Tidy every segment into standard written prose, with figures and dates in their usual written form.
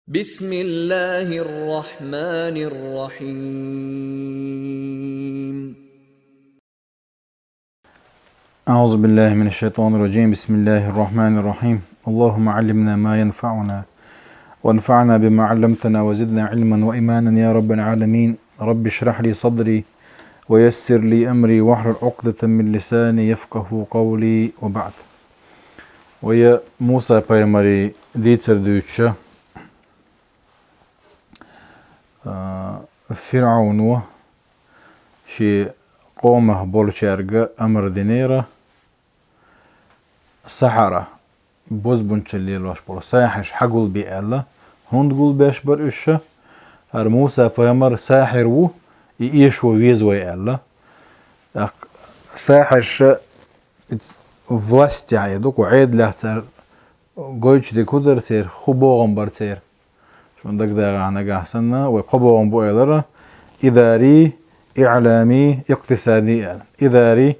بسم الله الرحمن الرحيم. أعوذ بالله من الشيطان الرجيم. بسم الله الرحمن الرحيم. اللهم علمنا ما ينفعنا وانفعنا بما علمتنا وزدنا علما وإيمانا يا رب العالمين. رب اشرح لي صدري ويسر لي أمري واحلل عقدة من لساني يفقه قولي وبعد. ويا موسى بايمري ديتر دوتشا فرعون شي قومه بولشارجا أمر دينيرا سحرة بوزبونشلي لوش بول ساحش حقول بي الله هند قول باش بر اشا هر موسى بايمر ساحر و ايش و ويزوي الله ساحرش власти عيدوك وعيد له تر قويش دي كودر تير خبوغن بر تير شون دك دا غانا قاحسنا وقبوغن بو ايلر إداري إعلامي اقتصادي إداري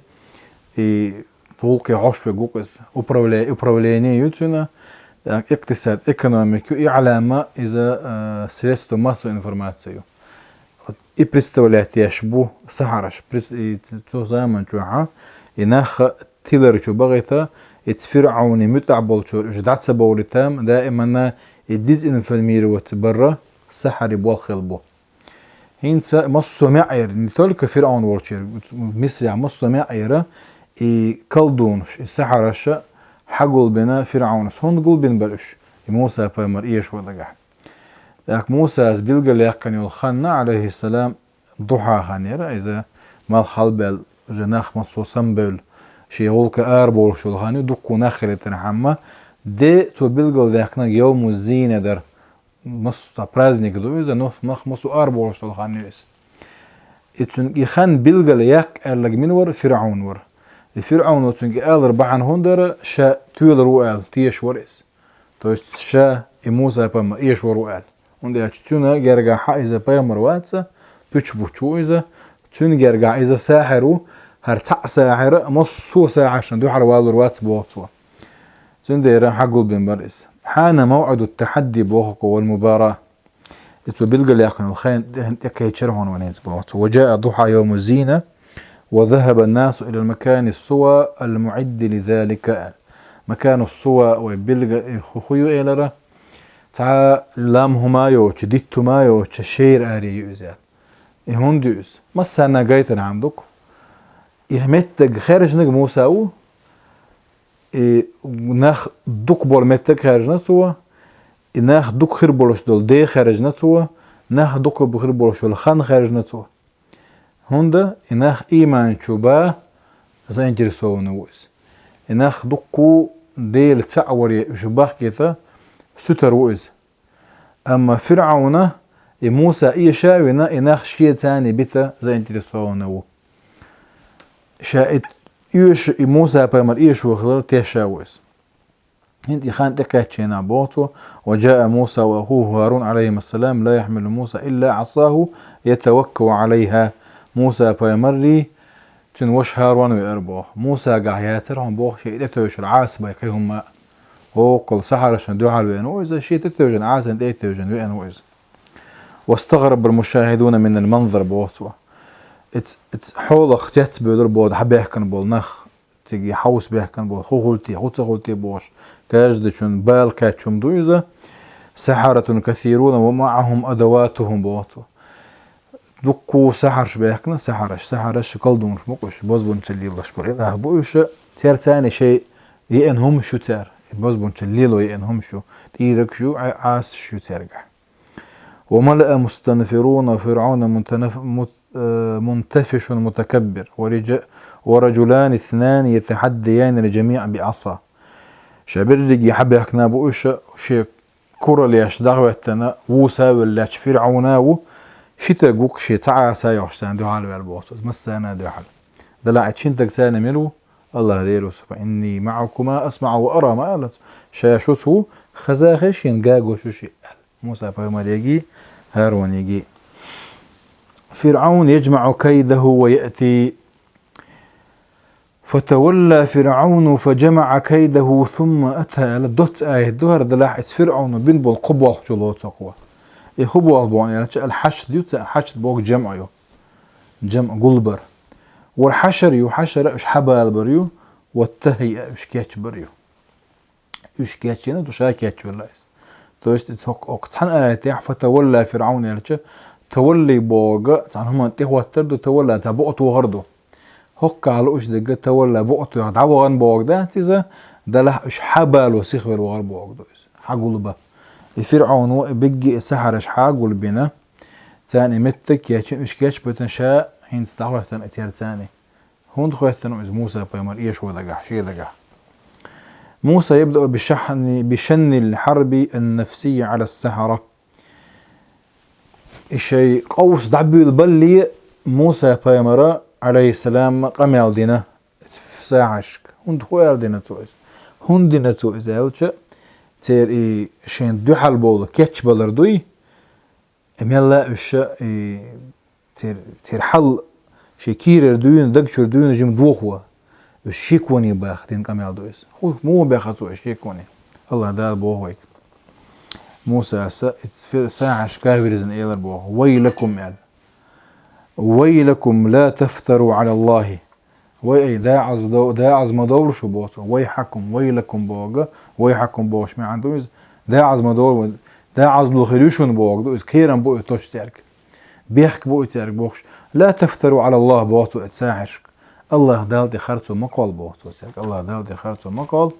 толки عشوة جوكس управление يوتيونا اقتصاد экономику и علامة إذا средства массовой информации и представлять يشبه سحرش تو زمان جوعة ينخ تيلر جو بغيتا يتفرعوني متعبول شو جدعت سبولتام دائما يديز انفرمير وتبرا سحر يبوال خلبو هينسا مصو معير نتولك فرعون ورشير مصر مصو معيرة كالدونش السحرش حقول بنا فرعون هون قول بين بلش موسى بايمر ايش ودقح لك موسى بيلقى لكن يلخنا عليه السلام ضحى خانيرة اذا ما الخلبل جناخ مصو سنبل شي غولك اربول شو الخاني دقو ناخر تنحمى دي تو بيلقى لكنا يوم الزينة در مصو праздник دو اذا نخ مصو اربول شو الخاني يخان بيلقى ليك قال من ور فرعون ور فرعون وتنجي قال ربعن هندر شا تولر وقال تيش ورئيس توست شا موسى بام ايش وروقال وندي تشونا جرجع حائزة بامر واتسا بيش بوشو إذا تون جرجع إذا ساحرو هرتع ساحر مصو ساحر عشان دو حروالر واتس بواتسوا تون ديرا حقول بن برئيس حان موعد التحدي بوخق والمباراة بيلقى ليقن الخين يكي تشرحون ونيز بواتسوا وجاء ضحى يوم الزينة وذهب الناس إلى المكان السوى المعد لذلك مكان السوى ويبلغ خخيو إلى تا لام همايو تشديت مايو تشير آري يوزال هندوس مسانا جايتنا عندك متج خارج نج موسى او ناخ دوك بول متج خارج نسوا ناخ دوك خير بولش دول دي خارج نسوا ناخ دوك بخير بولش الخان خارج نسوا هوندا إناخ إيمان شوبا زانجرسون ويس إناخ دقو ديل تعوري شباح كذا ستر ويس أما فرعون موسى إيشاوينا إناخ شيء تاني بيتا زانجرسون و شاءت إيش موسى بامر إيش وخلال تيشاويس هنتي خان تكاتشينا بوتو وجاء موسى وأخوه هارون عليهم السلام لا يحمل موسى إلا عصاه يتوكل عليها موسى بايمري تن وش هاروان ويربوخ موسى قاعياترهم بوخ شيء يتوجه العاس بايكيهم ما هو كل سحر عشان دوحة وينو إذا شيء تتوجه عاس انت يتوجه وينو إذا واستغرب المشاهدون من المنظر بوتوا حول اختيت بيدر بود حب يحكن بول نخ تيجي حوس بيحكن بول خولتي بوش كاجد شن بال كاتشم دو إذا سحرة كثيرون ومعهم أدواتهم بوتوا دكو سحرش بيحكنا سحرش كالدونش مقوش بوزبون تشليلش بريده بوش تير تاني شيء يأنهم شو تير بوزبون تشليلو يأنهم شو تيرك شو عاس شو تيرجع وملأ مستنفرون وفرعون منتفش متكبر ورجلان اثنان يتحديان الجميع بعصا شابرج يحب يحكنا بوش شيء كرة ليش دعوتنا ووسا ولا فرعوناو شتا جوك شي تعا سايوش سان دو حال بالبوتوز مسانا دو حال دلعت شنتك سانا ملو الله ديرو سبا إني معكما أسمع وأرى ما قالت شاشوتو خزاخش ينقاقو شو شي موسى بايمال يجي هارون يجي فرعون يجمع كيده ويأتي فتولى فرعون فجمع كيده ثم أتى على دوت آية دهر دلاح فرعون بين بالقبوة جلوت تقوى يخبوا البوان يعني الحشد يوت حشد بوق جمع قلبر والحشر يحشر اش حبال بريو والتهيئ اش كاتش بريو اش كاتش يعني دوشا كاتش والله تو است توك تحن آية فتولى فرعون يعني تولي بوق تحن هم تيخوا تردو تولى تبقت وغردو هوك على اش دقة تولى بقت دعوان بوق ده تيزا دلح اش حبال وسيخ بالوغر بوق دوز حقلبه فرعون بيجي سحر اش حاقل بنا تاني متك ياتشن اش كاتش بتنشاء حين استعوثن اتيار تاني هون خواتن از موسى بيمر ايش ودقح شي دقح موسى يبدأ بشن الحرب النفسية على السحرة الشيء قوس دعبي البلي موسى بيمر عليه السلام قميال دينا ساعشك هون خوار دينا تويس هون دينا تويس هالشا تير اي شين دو حال بول كاتش بلردوي اميلا اش تير حل شي كير دوين دقشر دوين جيم دوخوا الشيكوني باخدين كامل دويس خو مو باخذوا الشيكوني الله دال بوهويك موسى ساعة شكاورزن ايلر بوه ويلكم يعني ويلكم لا تفتروا على الله وي دا عزم دور شو بوتو ويحكم ويلكم بوغا ويحكم بوش ما عندوز دا عزم دور دا عزلو خليشون بوغ دوز كيران بو توش تارك بيحك بو تارك بوش لا تفتروا على الله بوتو اتساعشك الله دالتي خرطو مقال بوتو تارك الله دالتي خرطو مقال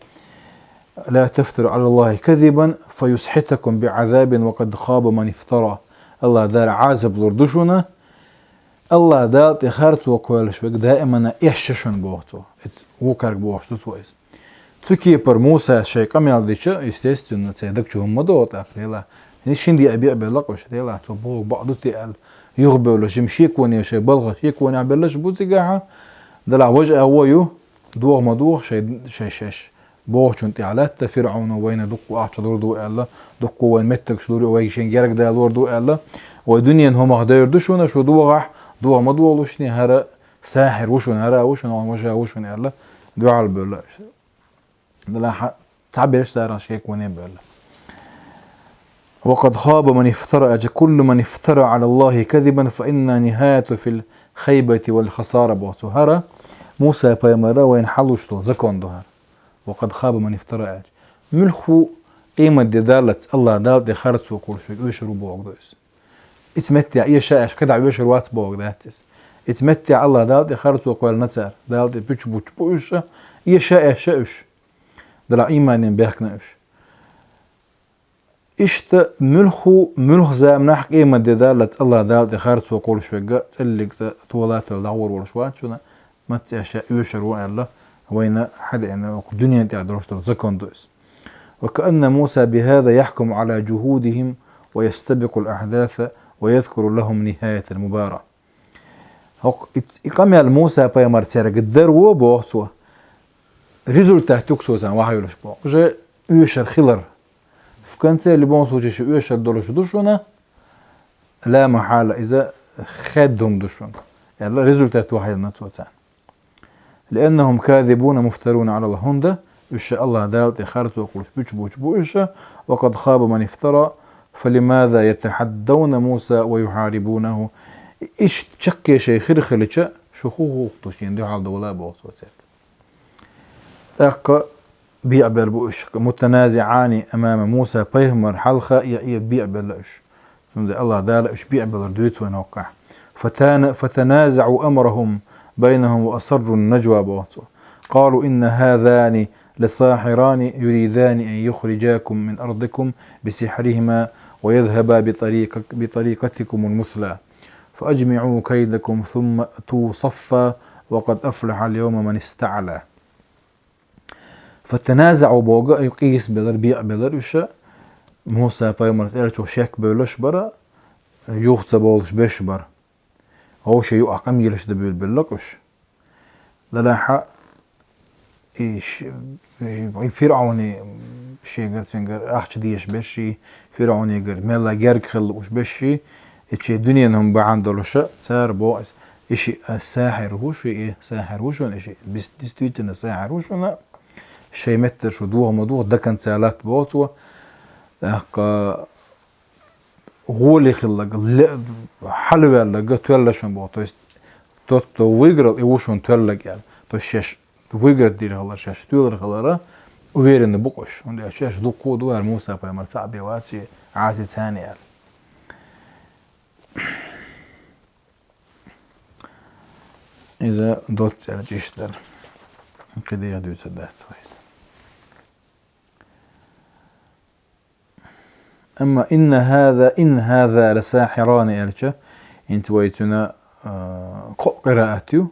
لا تفتروا على الله كذبا فيسحتكم بعذاب وقد خاب من افترى الله دار عازب لردشونا الله دالتي خرطو كولش دائما احششون بوتو وكارك بوشتو تويس تكي بر موسى شيء كمال ديشا естественно تيدك شو هم دوت افلا نشندي ابي بلقش تيلا تو بو بعض تيال يغبل ولا شمشيك وني شي بلغ شيك وني بلش بوزقاها دلع وجه هويو دوغ مدوغ شيش بوشون تيالات فرعون وين دقوا احد دردو الا دقوا وين متك شلوري وين شنجرك دا دردو الا ودنيا هم هديردو شو دوغ مدوغ وشني هرا ساحر وشون هرا وشون وجه وشون الا دعاء البلا دلع تعبيرش صار شيك وني بلا وقد خاب من افترى كل من افترى على الله كذبا فإن نهايته في الخيبة والخسارة بوتهرة موسى بيمرا وين حلوشتو زكون دهر وقد خاب من افترى ملخو قيمة دالة الله دال دي خرط وكل شيء ويشرو بوق دوس اتمتع اي شاش كدع ويشر وات بوق داتس اتمتع الله دال دي خرط وكل نتر دال دي بيش بوش اي شاش دلا ايمان بيحكناش اشت ملخ زامنح قيمة دالة الله دال دي خرط وكل شيء تلك طولات الدور والشوات شنا ما تشاء يشر ولا وين حد يعني الدنيا انت عدروش زكون دوس وكأن موسى بهذا يحكم على جهودهم ويستبق الأحداث ويذكر لهم نهاية المباراة إقامة موسى بيمر تيرك الدرو بوقتوا ريزولتا تكسو زان واحد يلش بوق جاء يشر خلر فكانت اللي بونسو جيش يشر دولش دوشونا لا محالة إذا خدهم دوشون يعني ريزولتا واحد نتوتان لأنهم كاذبون مفترون على الله هندا إيش الله دالت خارج وقول بوش بوش وقد خاب من افترى فلماذا يتحدون موسى ويحاربونه إيش تشكي شيء خليش شخوه توشين دي حال دولا بوتوتك أق بيع بالبوش متنازعان أمام موسى بيهمر حلقة يبيع بالش الله دال إيش بيع بالردويت ونوقع فتنازعوا أمرهم بينهم وأصروا النجوى بوتو قالوا إن هذان لساحران يريدان أن يخرجاكم من أرضكم بسحرهما ويذهبا بطريقتكم المثلى فأجمعوا كيدكم ثم أتوا صفا وقد أفلح اليوم من استعلى فتنازعوا بوغا يقيس بيع بلر موسى بايمرت إرتو شاك بلش برا يوخت بولش بشبر هو شيء يقام يلش دبيل باللقش للاحق ايش فرعوني شيء قرتنجر اخش ديش بشي فرعوني قر ملا جرك خلوش بشي اتشي دنيا هم بعندلوش صار بوس إشي الساحر هوش إيه ساحر هوشون إشي بس ديستويتنا الساحر هوشون شيء متر شو دوه مدوه ده كان سالات بوتوا هكا غولي خلق حلوة لقى تولا شون بوتوا تو ويجر يوشون تولا يعني تو شاش ويجر دير هلا شاش تولا خلارا ويرن بقش وندي شاش دو كودو موسى بيمر صعب واتشي عاسي ثاني يعني. إذا دوت على جيشتر كده يهدو يتسدات كويس. أما إن هذا لساحران ألشة أنت ويتنا قراءته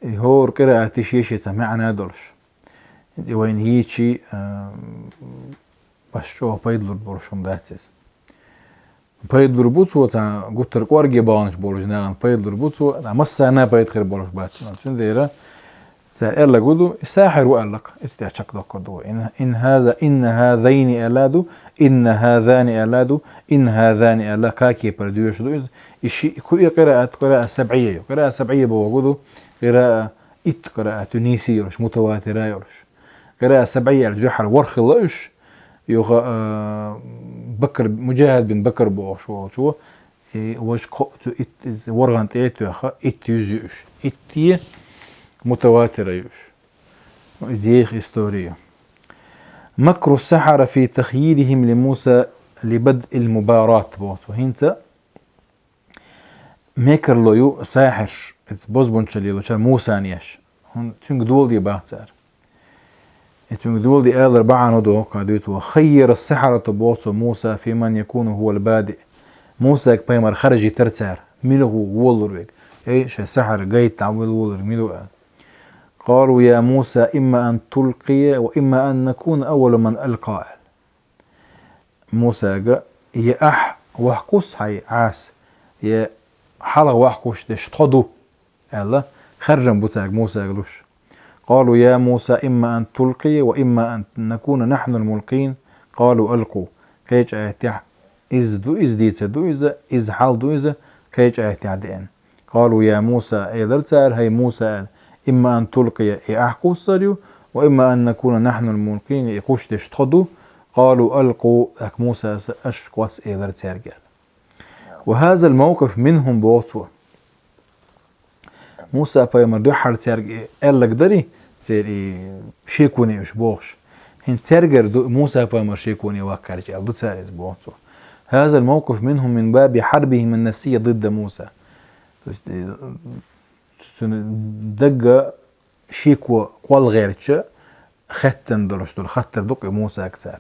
هو قراءة شيء معنى دولش أنت وين هيجي بشوه بيدلر برشم داتس بيدلر بوتسو تا قطر قارجي بانش بولش نعم بيدلر بوتسو مسا أنا بيد خير بولش باتس شون ديرا تا إلا قولوا ساحر وقالك استعشق دكتور إن هذين ألادو إن هذان ألادو إن هذان ألا كاكي برديوش دوز إشي كوي قراءة سبعية قراءة سبعية بوجوده قراءة قراءة تونسية يرش متواترة يرش قراءة سبعية الجحر ورخ الليش يوغا بكر مجاهد بن بكر بوش شو واش قطو ورغان تيتو يخا يوزيوش إتيه متواترة يوش زيخ إستورية مكر السحرة في تخييلهم لموسى لبدء المباراة بوت وهنتا ميكر لويو ساحر بوزبون شليلو شال موسى نياش هون تنق دول دي باهتار تنق دول دي آل ربعا ندو قادوت وخير السحرة بوت موسى في من يكون هو البادئ موسى بيمر خرج ترتار ميلو وولر بيك ايش السحر جاي تعمل وولر ميلو قالوا يا موسى إما أن تلقي وإما أن نكون أول من ألقى موسى جاء يا وحقوس هاي عاس يا حلق وحقوش تشتدو الله خرجن بتاعك موسى قالوش قالوا يا موسى إما أن تلقي وإما أن نكون نحن الملقين قالوا ألقوا كيج آياتي إز ديت دو إز حال دو إز كيج آياتي عدين قالوا يا موسى إذا هاي موسى إما أن تلقي أحقوس صاريو وإما أن نكون نحن الملقين يقوش تشتدو قالوا ألقوا أك موسى أشقوس إذا ترجع وهذا الموقف منهم بوتوا موسى بيمر دو حر ترجع قال قدري تري شيكوني إيش بوش هن ترجع موسى بيمر شيكوني وكارج دو تاريز بوتوا هذا الموقف منهم من باب حربهم النفسية ضد موسى دقة شيكوا قوال غيرتش ختن درشتو الختر دق موسى أكثر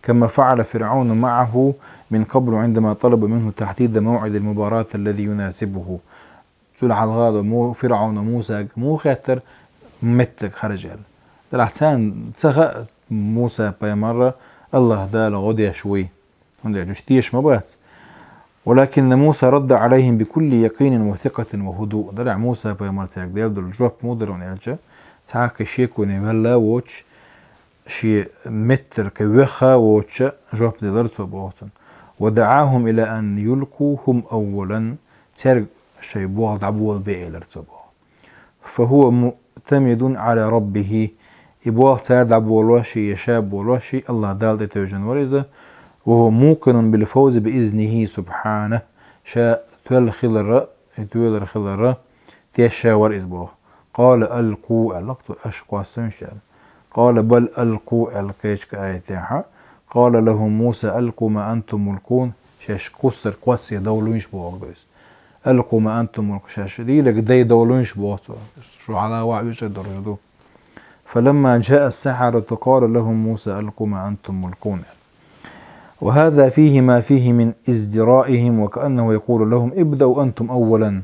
كما فعل فرعون معه من قبل عندما طلب منه تحديد موعد المباراة الذي يناسبه سلح الغاضة مو فرعون وموسى مو ختر متك خرجل دلحتان تسخ موسى بيمرة الله دال غدي شوي هندي جشتيش مبات ولكن موسى رد عليهم بكل يقين وثقة وهدوء دلع موسى بيمرتك ديال دول جوب مودرون يلجا تاك شيكو نيفلا ووتش شي متر كوخا ووتش جوب دلرتو بوتن ودعاهم إلى أن يلقوا هم أولا ترق شي بوغ دعبول بيلرتو فهو معتمد على ربه يبوغ تردعب والوشي يشاب والوشي الله دال ديتوجن ورزه وهو موقن بالفوز بإذنه سبحانه شاء تول خلر تيشا ورزبوغ قال ألقوا ألقت أشقوا سنشال قال بل ألقوا ألقيش كآيتها قال لهم موسى ألقوا ما أنتم ملقون شاش قصر قوسي دولونش بوغ دويس ألقوا ما أنتم ملقون شاش ديلك دي دولونش بوغ شو على وعيش درجدو فلما جاء السحرة قال لهم موسى ألقوا ما أنتم ملقون وهذا فيه ما فيه من ازدرائهم وكأنه يقول لهم ابدأوا أنتم أولا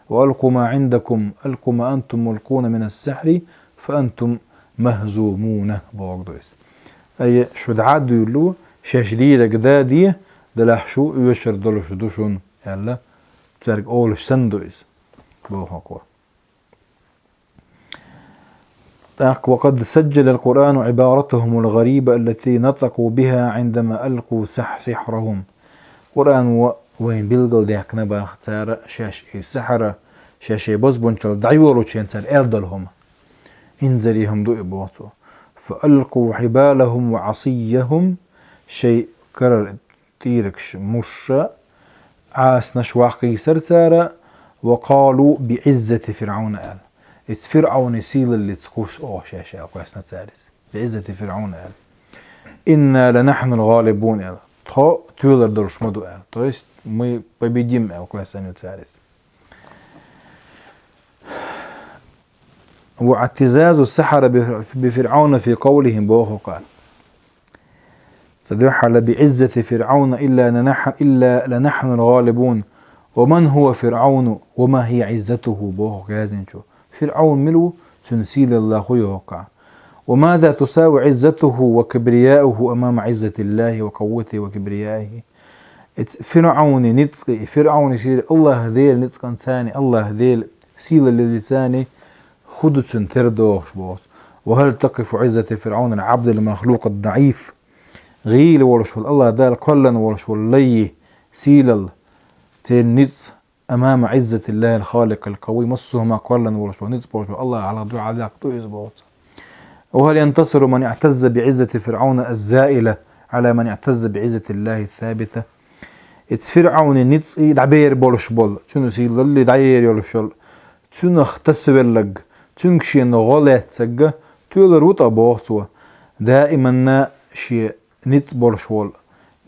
وألقوا ما عندكم ألقوا ما أنتم ملقون من السحر فأنتم مهزومون بوغدويس أي شد عادو يقولوا شاشديدك دادية دلحشو يوشر دلوش دوشون يلا تسارك أولش سندويس بوغاقوا وقد سجل القرآن عبارتهم الغريبة التي نطقوا بها عندما ألقوا سحرهم قرآن وين بيلقل ديك نبا اختار شاش سحرة شاشي بوز بونشل دعيولو تشينسر اردلهم انزليهم دو ابوتو فألقوا حبالهم وعصيهم شيء كرر تيركش مش عاس نشواقي سرسارة وقالوا بعزة فرعون قال فرعون سيل اللي تسكوش شاشة كويس نتسارس بعزة فرعون قال إنا لنحن الغالبون قال تو تولر درش مدو قال تويست مي بيجيم قال كويس نتسارس واعتزاز السحرة بفرعون في قولهم بوخو قال تدحل بعزة فرعون إلا لنحن الغالبون ومن هو فرعون وما هي عزته بوخو كازن شو فرعون ملو تنسيل الله يوقع وماذا تساوي عزته وكبرياؤه أمام عزة الله وقوته وكبريائه فرعون نتقي فرعون يصير الله ذيل نتقن ثاني الله ذيل سيل الذي ثاني خدت تردوخش بوت وهل تقف عزة فرعون العبد المخلوق الضعيف غيل ورشول الله دال قلن ورشول لي سيلل تين نتس أمام عزة الله الخالق القوي مصهما قلن ورشول نتس ورشول الله على دعاء ذاك تويز بوت وهل ينتصر من اعتز بعزة فرعون الزائلة على من اعتز بعزة الله الثابتة فرعون نتس دعبير بولش بول تنو سيلل اللي دعير يولشول تنو اختسبلق تنكشين غلط سجى تولر وطا بوغتوا دائما شيء نت بولشول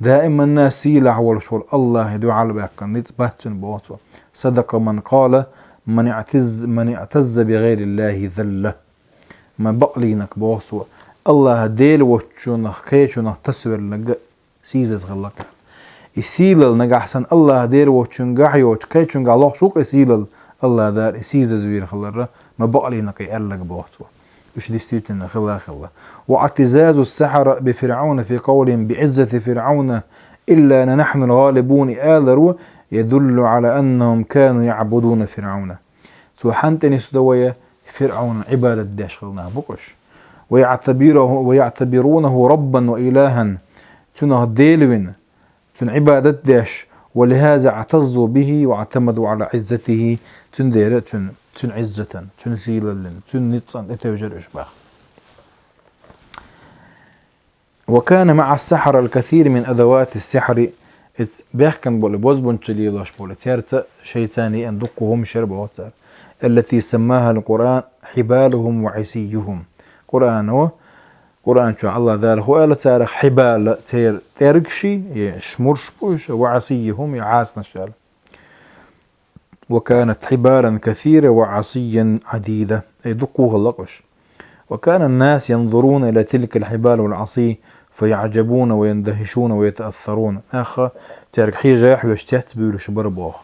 دائما سيلع ولشول الله يدعو على بك نت باتن بوغتوا صدق من قال من اعتز بغير الله ذله ما بقلينك بوغتوا الله ديل وشونخ كيشونخ تسبر لك سيزز غلق يسيلل نجا احسن الله ديل وشونغ حيوش كيشونغ الله شوق يسيلل الله دار سيزز وير خلره ما بقلي نقي قال لك بوحته وش دي ستيتنا خلا واعتزاز السحرة بفرعون في قولهم بعزة فرعون إلا أن نحن الغالبون آذروا يدل على أنهم كانوا يعبدون فرعون سوحنتني سدوية فرعون عبادة داش خلنا بقش ويعتبرونه ربا وإلها تنه ديلوين تن عبادة داش ولهذا اعتزوا به واعتمدوا على عزته تندير تن عزة تن سيلل تن نتصن اتوجر اشباخ وكان مع السحر الكثير من ادوات السحر بيحكن بول بوزبون تشليلاش بول تيرت شيطاني ان دقهم شربوا التي سماها القرآن حبالهم وعصيهم قرآن شو الله ذلك وقال تاريخ حبال تيركشي يشمرش بوش وعصيهم يعاسنا الشال وكانت حبالا كثيرة وعصيا عديدة يدقوا غلقش وكان الناس ينظرون إلى تلك الحبال والعصي فيعجبون ويندهشون ويتأثرون أخا تارك حيجة يحبي اشتهت بيولو شبربوخ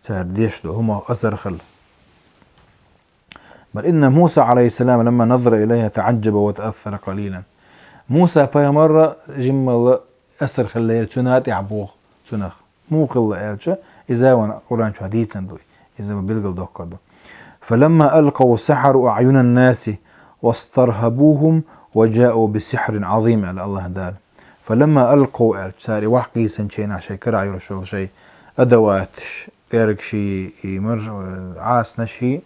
تار ديش هما أثر خل بل إن موسى عليه السلام لما نظر إليها تعجب وتأثر قليلا موسى باي مرة جمال أثر خليل تناتي عبوخ تنخ مو خل إلشة إذا وانا قرآن شو حديثا دوي إذا ما بيلقل دوكر دو فلما ألقوا السحر أعين الناس واسترهبوهم وجاءوا بسحر عظيم على الله دال فلما ألقوا ساري وحقي سنشين عشان كرع يرشل شيء أدوات تارك شيء مر عاس نشي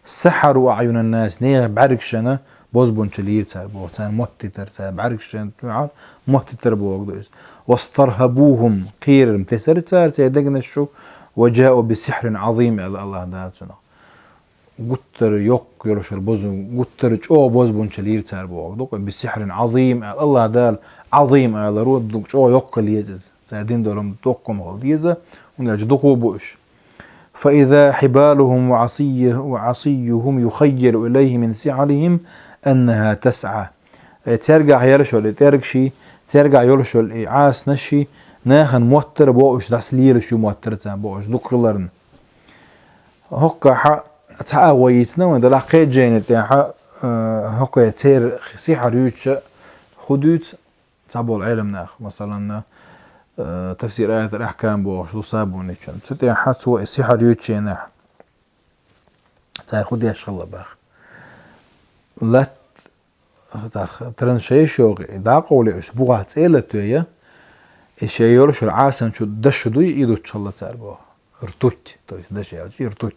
سحروا أعين الناس نيه بعركشنا بوزبون شلير تار بو تار متتر تار بعركشن متتر بو واسترهبوهم قير متسر تار سيدقنا الشو وجاءوا بسحر عظيم على الله داتنا قتر يوق يرشل بوزن قتر جو بوزبون شلير تار بو بسحر عظيم على الله دال عظيم على رود جو يوق ليزز سادين دولهم دوقهم غليزة ونجدقوا بوش فإذا حبالهم وعصيهم يخيل إليه من سعرهم أنها تسعى ترجع يرشل ترجشي ترجع يرشل عاس نشي ناخن موتر بوش داس لير شو موتر تان بوش دقلرن هكا حق تعاويتنا وده لقيت جين تاع هكا تير سحر يوتش خدوت تابو العلم ناخ مثلا تفسير آيات الأحكام بوش وصابوني كان تتي حتى السحر يوتشينا تاي خدي أشغل باخ لا ترن شوغي دا قولي أسبوع تسيلة تويا الشيء يرش العاسن شو دش دوي إيدو تشلا تار بوه ارتوت توي دش يالجي ارتوت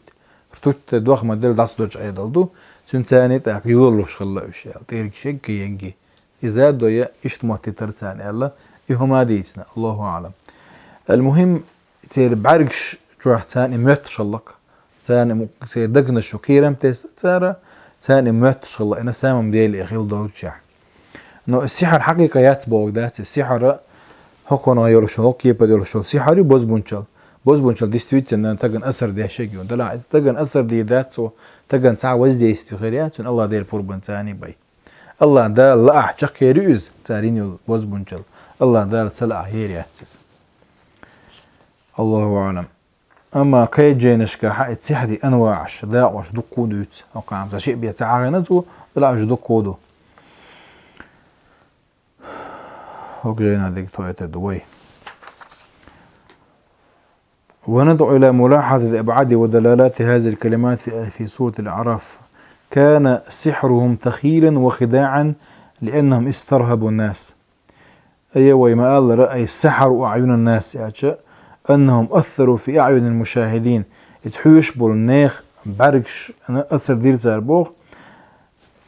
توت دوخ مدل داس دوج ايدلدو سنتاني تاك يولوش خلا اشياء تيرك شك ينجي اذا دويا اشت موتي ترتاني الله يهما ديتنا الله اعلم. المهم تير بعرقش جوح ثاني مت شلق ثاني دقنا شكيرم تيس تارا ثاني مت شلق انا سامم ديالي اخيل دوجح نو السحر حقيقة ياتبوك دات السحر هكونا يرشلق يبا يرشل سحري بوز بونشل ديستويت ان تاجن اثر دي شيء دلا تاجن اثر دي ذات سو تاجن ساعه وزدي استخريات الله دير بوربن ثاني باي الله دا لا احجق يريز تارينيو بوز بونشل الله دا سلا هيريات الله اعلم. اما كي جينشكا حق تسحدي انواع الشداء واش دكودوت او كان شيء بيتعارنتو لا اش دكودو هوك جينا ديك تويتر دوي. وندعو إلى ملاحظة أبعاد ودلالات هذه الكلمات في سورة الأعراف. كان سحرهم تخيلا وخداعا لأنهم استرهبوا الناس. أي وما قال رأي السحر أعين الناس يعني أنهم أثروا في أعين المشاهدين يتحوش بالناخ برقش أنا أثر دير زاربوغ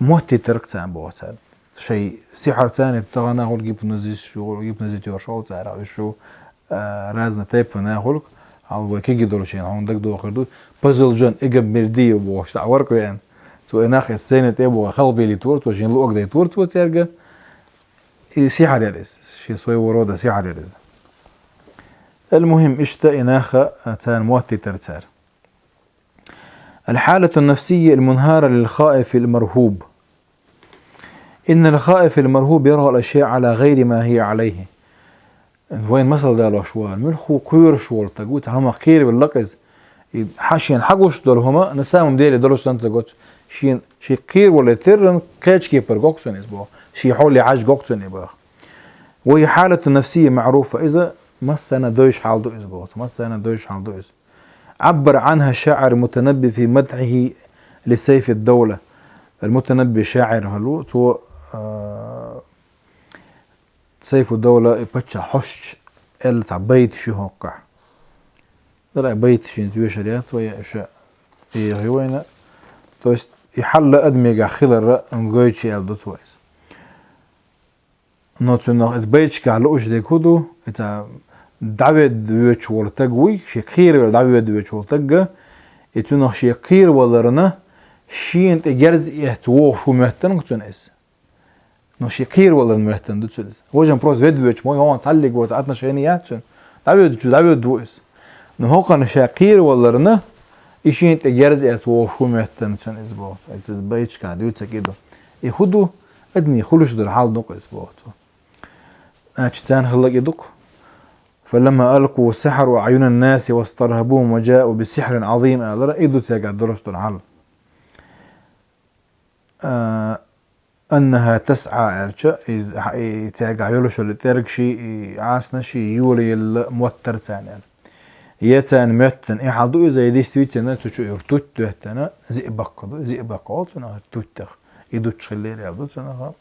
موتي ترك زاربوغ شيء سحر ثاني بتغنى هول جيب نزيش شو جيب نزيش يورشول زارا شو رازنا تيب ناخذ على كيجي دولشين هون دك دو آخر بازل جن إجاب مردي وبوش تعوركوا يعني تو إناخ السنة تبوا خلبي اللي تورت وجين لو أقدر تورت وترجع سحر يرز شيء سوي ورودة سحر يرز. المهم إشتا إناخ تان موتي ترتار. الحالة النفسية المنهارة للخائف المرهوب. إن الخائف المرهوب يرى الأشياء على غير ما هي عليه. وين مثل ده الأشوار ملخو كير شوال تقول هما خير باللقز حاشين حقوش دول هما نسامم ديلي دولش تنت قوت شين شي خير ولا ترن كاتش كيبر قوكسون اسبوع شي حول عاش قوكسون يباخ. وهي حالة النفسية معروفة إذا مسنا دوش حال دو اسبوع مسنا دوش حال دو عبر عنها شاعر متنبي في مدحه لسيف الدولة. المتنبي شاعر هلو تو سيف الدولة بتشا حش تاع بيت شو هوقع لا بيت شين تويشريات ويا اشياء غيوينا توست يحل ادمي خضر نغويتشي الدو تويس نوت نو از بيتش كالوش دي كودو تا دعود ويتش ورتغوي شي خير دعود ويتش ورتغ اتنو شي خير ولرنا شين تجرز يهتو شو مهتن كتنس نو شي خير ولا المهتم دوتسلز وجن بروز فيديوش مو هون تعلق وتعطنا شينياتن دعوه دويس نو هو كان شاقير ولا رنا ايشين تجرز اتو شو مهتم سن اسبوع از بايتش كادو تكيدو يخدو ادمي خلوش در حال دوق اسبوع اتشتان هلا يدوق. فلما القوا السحر اعين الناس واسترهبوهم وجاءوا بسحر عظيم ايدو تاقع درش در حال أنها تسعى تاقع يولوش اللي تركشي عاسنا شي يولي الموتر تاني يتان متن إحادو إذا يديستويتنا تشو يرتوت دوهتنا زئبق عوتنا توتخ يدو تشخلير يعدو تنا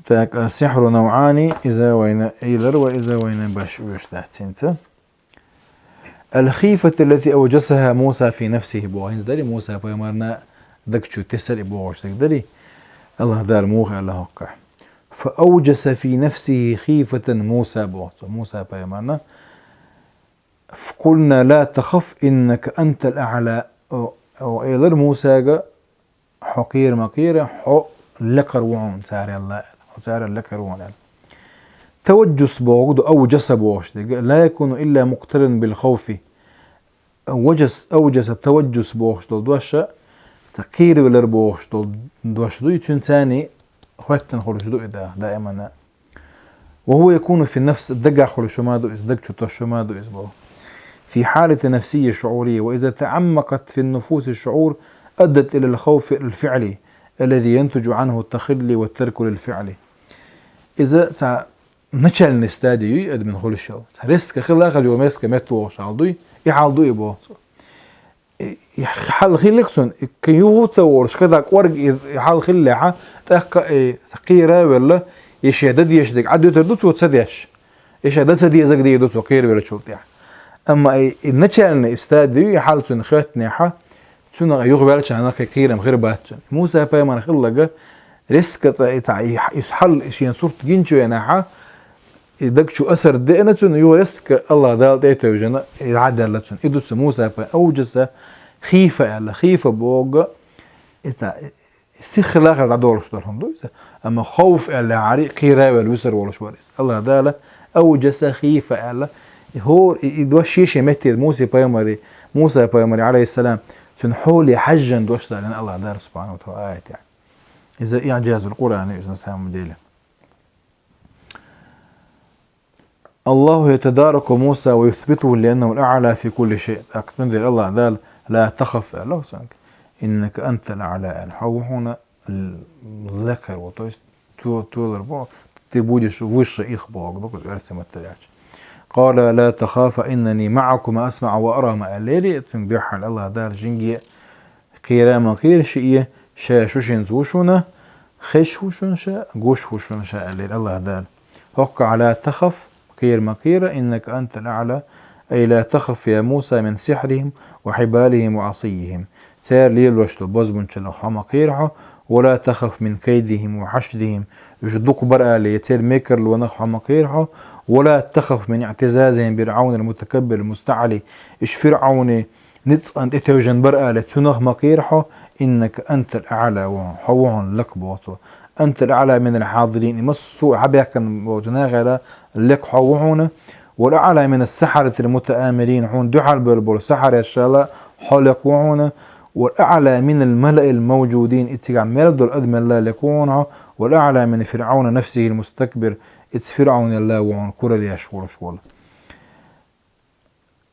تاك السحر نوعاني إذا وين إيلر وإذا وين باش ويشتهتنت. الخيفة التي أوجسها موسى في نفسه بوهين داري موسى بيمرنا دكتشو تسر بوهش داري الله دار موخى الله وقع فأوجس في نفسه خيفة موسى بوهش موسى بيمرنا فقلنا لا تخف إنك أنت الأعلى أو إيضر موسى حقير مقير حق لكر وعون ساري الله ساري لكر وعون توجس بوغد أو جس بوغش لا يكون إلا مقترن بالخوف أوجس التوجس بوغش دول دوشة تقير ولر بوغش دول دوش دو يتنساني خواتن خلوش دو دائما وهو يكون في النفس دقع خلوش ما دو إز دقشو توشو ما دو إز بوغ في حالة نفسية شعورية. وإذا تعمقت في النفوس الشعور أدت إلى الخوف الفعلي الذي ينتج عنه التخلي والترك للفعل. إذا نشال نستادي أد من خل الشو ريسك خلا خل يوم ريسك متو شالدوي يحالدوي يبغى يحال خليكسون كيو تصورش كذا قورق يحال خليها تحقق ثقيرة ولا يشدد يشدك عدو تردو وتصديش إيش هذا سدي زق دي دوت وقير ولا شو تيح أما أي النشأن استاد دي حالة خيرتني حا تنا يغبرش أنا كثير غير باتن موسى بيمان خلقة ريسك تاع يسحل شيء صورت جنشو ينحى يدق شو أثر دقنا تون يو ريسك الله دال تيتو جنا يعدل لتون يدوس موسى أوجس خيفة على خيفة بوجا إذا سخلا خد عدول شطرهم دويسة أما خوف على عريق كيرا والوسر ولا شواريس الله دال أوجس خيفة على هو يدوش شيء متى موسى بيامري عليه السلام تنحول حجا دوش لأن الله دار سبحانه وتعالى آيات يعني إذا إعجاز القرآن إذا سام مديله الله يتدارك موسى ويثبته لأنه الأعلى في كل شيء أكتندر الله دال لا تخف الله سانك إنك أنت الأعلى الحو هنا الذكر وتويس تولر تبودش وش إخبار دوك أرسم التلاش قال لا تخاف إنني معكم أسمع وأرى ما الليلي تنبيح الله دال جنجي قيرام قير شيء شا شوشن زوشنا خش وشن شا جوش وشن شا الليل الله دال حق على تخف قير مقيرة إنك أنت الأعلى أي لا تخف يا موسى من سحرهم وحبالهم وعصيهم سير ليل وشتو بزبن شلوخ مقيرها ولا تخف من كيدهم وحشدهم يشدوك برأة ليتير ميكر ونخ مقيرها ولا تخف من اعتزازهم برعون المتكبر المستعلي إش فرعون نتسقن تتوجن برأة لتنخ مقيرها إنك أنت الأعلى وحوهن لك بوطو أنت الأعلى من الحاضرين مصو حبيكن وجناغلا لك حوهن والأعلى من السحرة المتآمرين حون دحال بالبول سحر الشلاء حلق وهن والأعلى من الملأ الموجودين اتقع مردو الأدم الله لكونها والأعلى من فرعون نفسه المستكبر فرعون الله وعن كل يشور شول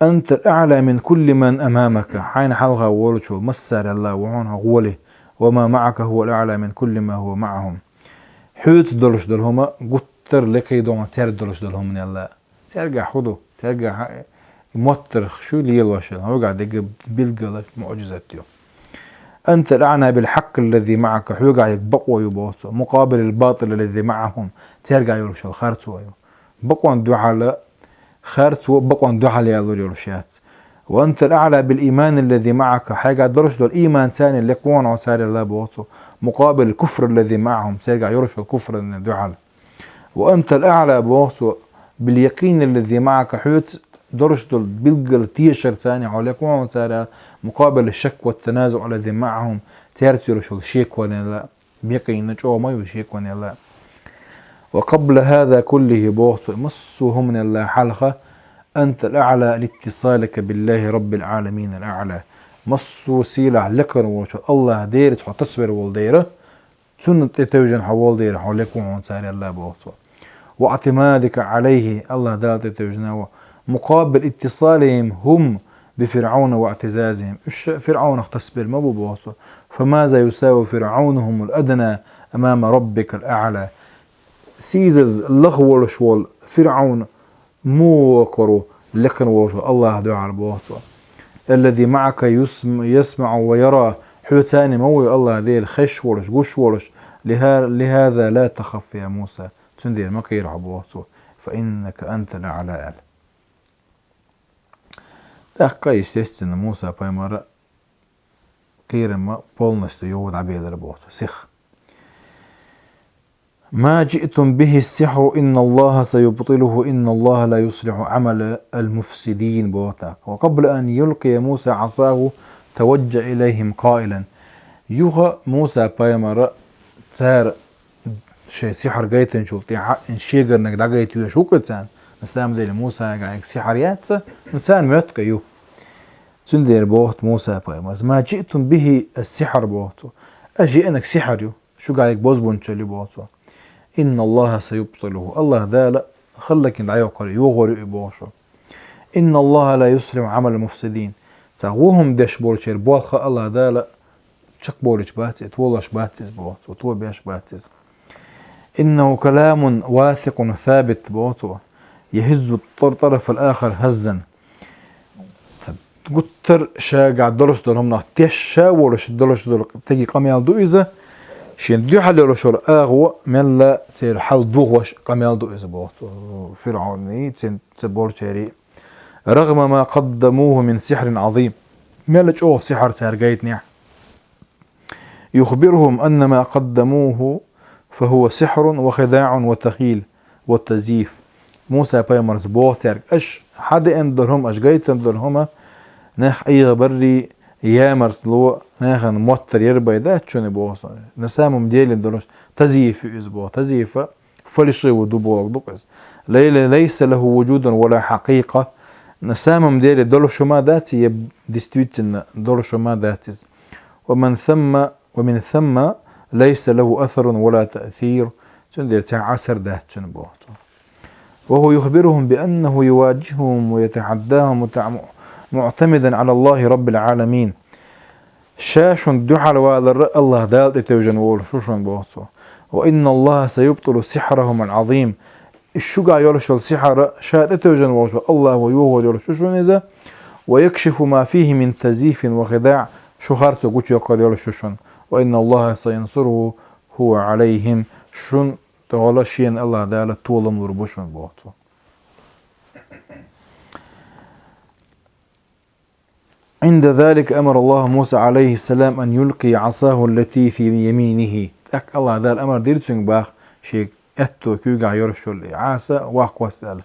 أنت الأعلى من كل من أمامك حين حلغة ولشول مسار الله وعنها غوله وما معك هو الأعلى من كل ما هو معهم حوت دلش دلهما قطر لكي دون تير دلش دلهم من الله ترجع خده ترجع موتر شو اللي يلوش هو قاعد يجيب بيلقى معجزات يوم أنت الأعنى بالحق الذي معك حيوقع يبقوا يبوصوا مقابل الباطل الذي معهم ترجع يلوش الخارتوا بقوا دعاء خارتوا بقوا دعاء يلوشيات وأنت الأعلى بالإيمان الذي معك حاجة درش الإيمان ثاني اللي كون عسار الله بوصوا مقابل الكفر الذي معهم ترجع يلوش الكفر الدعاء وأنت الأعلى بوصوا باليقين الذي معك حيوت درجة بيلقى تيشر ثاني عليكم وتعالى مقابل الشك والتنازع الذي معهم ترتير شو الشيك ولا لا بيقين نجوا ما يشيك ولا لا وقبل هذا كله بوقت مصهم من الله حلقة أنت الأعلى لاتصالك بالله رب العالمين الأعلى مصو سيلع لكن وشو الله دير تصبر والديره سنة تتوجن حوال دير حولكم وتعالى الله بوقت واعتمادك عليه الله دال تتوجنه مقابل اتصالهم هم بفرعون واعتزازهم فرعون اختص بالمبو بوصو فماذا يساوي فرعونهم الأدنى أمام ربك الأعلى سيزز لغو شوال فرعون مو وقروا لكن وشو الله دعا بوصو الذي معك يسمع ويرى حوتاني موي الله ديل خش ورش قش ورش لهذا لا تخف يا موسى تندير ما كيرح بوصو فإنك أنت الأعلى Така естествено Муса поймара قيرما полностью يود عبيد ربوت سخ ما جئتم به السحر إن الله سيبطله إن الله لا يصلح عمل المفسدين بوتاك وقبل أن يلقي موسى عصاه توجه إليهم قائلا يوغا موسى بايمرا تار شيء سحر جايتن شلتي إن شيغر نك دعيت يو شو كتان نسام ذي موسى قاعد سحريات نتان ميتك يو تندير بوت موسى بايمرا ما جئتم به السحر بوتو أجي أنك سحر يو شو قاعد بوزبون شلي بوتو إن الله سيبطله الله دال خلك دعيوقر يوغر يبوشو إن الله لا يسلم عمل المفسدين تغوهم دش بولشير بولخ الله دال شك بولش باتس تولش باتس بوت وتو بيش باتس إنه كلام واثق ثابت بوتو يهز الطرف الآخر هزا قتر شا قاعد درس دلهم نحتيش شا ورش درس دل تجي قميال دويزة شين دو حلو شو اغو من لا تير حل دوغوش قمال دو ازبوت فرعوني تبول شيري رغم ما قدموه من سحر عظيم ملج سحر تارجيتني يخبرهم أن ما قدموه فهو سحر وخداع وتخيل والتزييف موسى بايمرز بوتر اش حد اندرهم اش جيت اندرهما ناخ اي بري يامر لو ناخن موتر يربي ده تشوني بوصا نسامم ديال اندرش تزييف اسبوع تزييف فلشي ودبوق دقس ليس له وجود ولا حقيقة نسامم ديال دولشما ذاتي ديستويتن دولشما ذاتيز ومن ثم ليس له أثر ولا تأثير تندير تاع عسر ده تنبوه وهو يخبرهم بأنه يواجههم ويتحداهم معتمدا على الله رب العالمين شاش دحل والر الله دال تتوجن وول شوشن بوصو وإن الله سيبطل سحرهم العظيم الشجع يرشل سحر شاد تتوجن وول الله ويوه يرشوشن إذا ويكشف ما فيه من تزييف وخداع شخارته قوتي يقال يرشوشن وإن الله سينصره هو عليهم شن تقول شيئا الله دال طولم وربوشن بوصو عند ذلك أمر الله موسى عليه السلام أن يلقي عصاه التي في يمينه الله دال أمر ديرتسن باخ شيك أتو كيوغا يرشل عاسى واق وسأل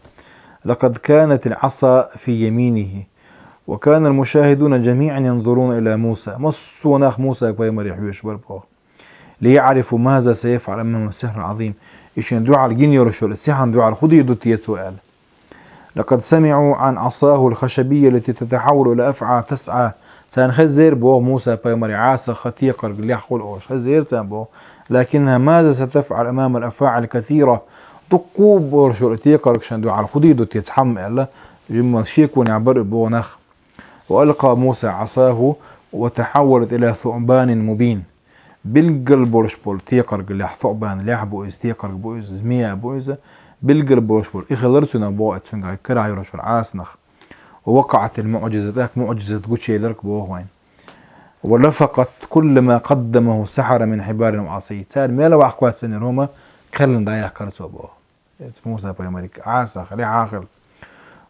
لقد كانت العصا في يمينه وكان المشاهدون جميعا ينظرون إلى موسى مصوا ناخ موسى بيمر يحويش بربوه ليعرفوا ماذا سيفعل أمام السحر العظيم إيش يندعو على الجن يرشل السحر يندعو على خدي يدوتيتو قال لقد سمعوا عن عصاه الخشبية التي تتحول إلى أفعى تسعى سنخزر بو موسى بيمر عاسى خطيقر اللي يحقول أوش خزير تنبو لكنها ماذا ستفعل أمام الأفاعي الكثيرة تقوب برشو تيقر كشندو على خديدو تتحمل جمال شيكون يعبر بو نخ وألقى موسى عصاه وتحولت إلى ثعبان مبين بالقلب برشبول تيقر اللي ثعبان اللي يحبو إز تيقر بو إز زمية بو إز بالقلب برشبول إخلرتنا بو أتفنقا كرا يرشو العاسنخ ووقعت المعجزة ذاك معجزة قوتشي لرك بو وين ولفقت كل ما قدمه السحرة من حبال وعصي تال ميلا وحكوات سنين هما خلن دايا كارتو بو موسى بيمريك عاسى خلي عاقل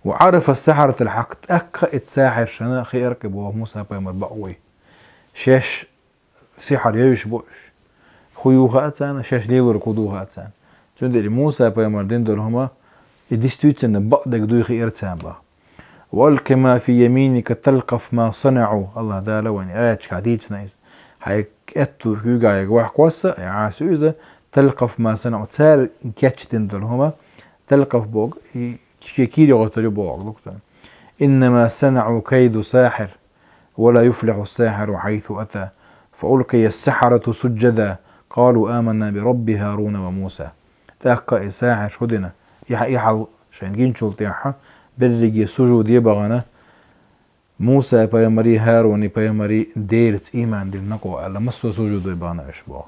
وعرف السحرة الحق تأكا اتساحر شنا خيرك بو موسى بيمر بقوي شاش سحر يوش بوش خيوها أتسان شاش ليور كودوها أتسان تندري موسى بيمر دين دول هما يدستويتن بقدك دوي خير تسان با والكما في يمينك تلقف ما صنعوا الله دالا وين آيات حديث نايس هيك اتو كيوغا يقواح كواسا يعاسو إذا تلقف ما صنعوا تسار كاتش تندل هما تلقف بوغ شكيري غطري بوغ دكتور إنما صنعوا كيد ساحر ولا يفلح الساحر حيث أتى فألقي السحرة سجدا قالوا آمنا برب هارون وموسى تأكا ساحر شدنا يحل شنجين شلطيحة برجي سجود يبغنا موسى بيمري هارون بيمري ديرت إيمان دل نقو ألا مسو سجود يبغنا إشباه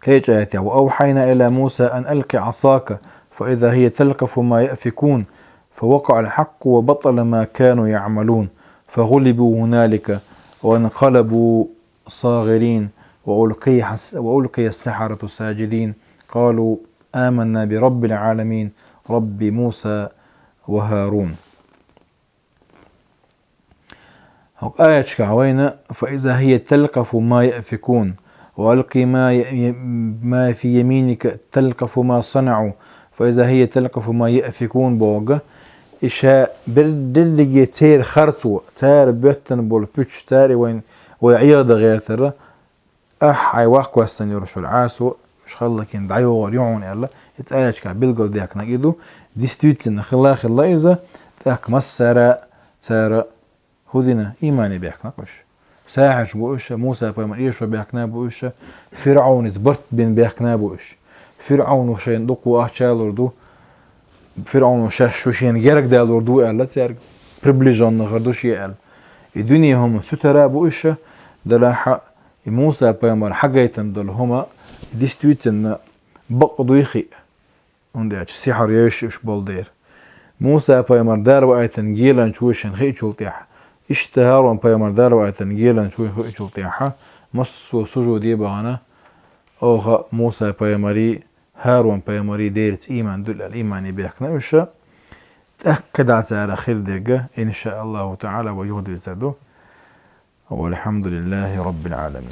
كي جاءتي وأوحينا إلى موسى أن ألقي عصاك فإذا هي تلقف ما يأفكون فوقع الحق وبطل ما كانوا يعملون فغلبوا هنالك وانقلبوا صاغرين وألقي السحرة ساجدين قالوا آمنا برب العالمين رب موسى وهارون آية شكاوينا فإذا هي تلقف ما يأفكون وألقي ما في يمينك تلقف ما صنعوا فإذا هي تلقف ما يأفكون بوغا إشاء بردلجي تير خرطو تار بيتن بول بيتش تاري وين ويعيض غير ترى عيواق كوستن يرشو العاسو شخلا كين دعيو وريعون يلا يتآيش كا بيلقل ديك نقيدو ديستويتن خلا إذا تاك مسارا تارا خدنا إيماني بيك نقش ساحر بوش موسى بيمر إيشو بيكنا بوش فرعون زبرت بين بيكنا بوش فرعون وشين دقوا أحشالوردو فرعون وشاش وشين جرق دالوردو قال لا تسير بريبليجون نغردو شي قال الدنيا هم سترا بوش دلاحة موسى بيمر حقيتن دول هما ديستويتن بقضو يخي ونديش سحر يوش بالدير موسى بيمر دار وآيتن جيلان شوشن خي شلطيح اشتهار وان بيمر دار وآيتن جيلان شوي خي شلطيحة مصو سجودي بغانا أوغا موسى بيامري هارون بيامري ديرت إيمان دل الإيمان بيحكنا وشا تأكد على خير دقة إن شاء الله تعالى ويهدي زادو والحمد لله رب العالمين.